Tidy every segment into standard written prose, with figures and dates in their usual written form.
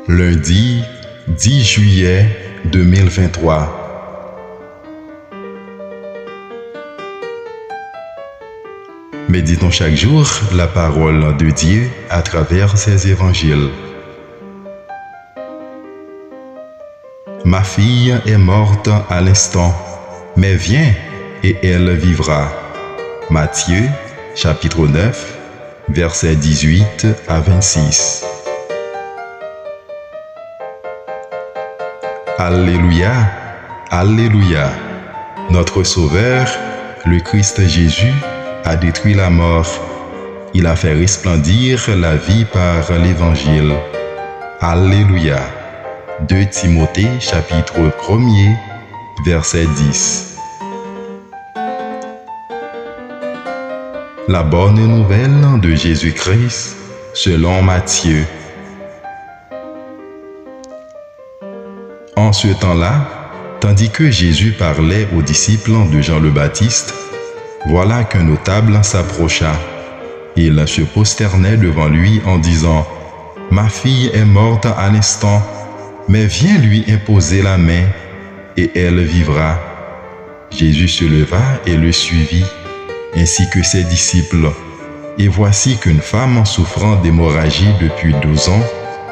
Lundi 10 juillet 2023. Méditons chaque jour la parole de Dieu à travers ses évangiles. Ma fille est morte à l'instant, mais viens et elle vivra. Matthieu, chapitre 9, versets 18 à 26. Alléluia, Alléluia. Notre Sauveur, le Christ Jésus, a détruit la mort. Il a fait resplendir la vie par l'Évangile. Alléluia. 2 Timothée, chapitre 1er, verset 10. La bonne nouvelle de Jésus-Christ selon Matthieu. En ce temps-là, tandis que Jésus parlait aux disciples de Jean le Baptiste, voilà qu'un notable s'approcha. Il se prosternait devant lui en disant : « Ma fille est morte à l'instant, mais viens lui imposer la main, et elle vivra. » Jésus se leva et le suivit, ainsi que ses disciples. Et voici qu'une femme souffrant d'hémorragie depuis 12 ans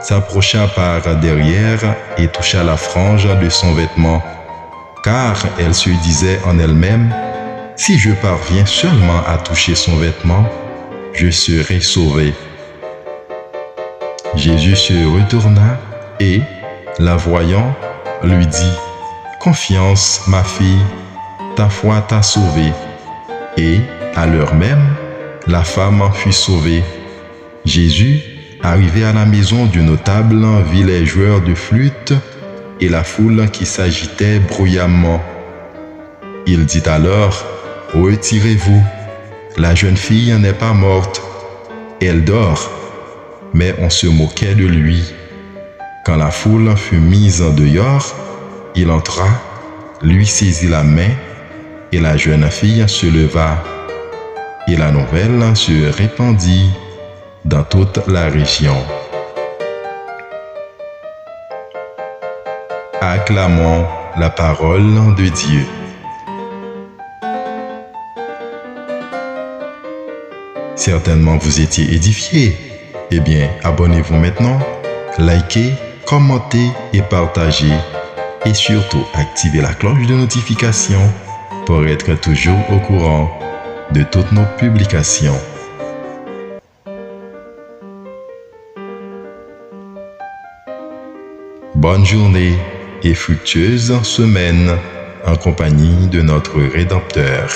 s'approcha par derrière et toucha la frange de son vêtement, car elle se disait en elle-même : « Si je parviens seulement à toucher son vêtement, je serai sauvée. » Jésus se retourna et, la voyant, lui dit : « Confiance, ma fille, ta foi t'a sauvée. » Et, à l'heure même, la femme fut sauvée. Jésus, arrivé à la maison du notable, vit les joueurs de flûte et la foule qui s'agitait bruyamment. Il dit alors : « Retirez-vous, la jeune fille n'est pas morte, elle dort. » Mais on se moquait de lui. Quand la foule fut mise dehors, il entra, lui saisit la main, et la jeune fille se leva. Et la nouvelle se répandit dans toute la région. Acclamons la parole de Dieu. Certainement vous étiez édifiés. Eh bien, abonnez-vous maintenant, likez, commentez et partagez. Et surtout, activez la cloche de notification pour être toujours au courant de toutes nos publications. Bonne journée et fructueuse semaine en compagnie de notre Rédempteur.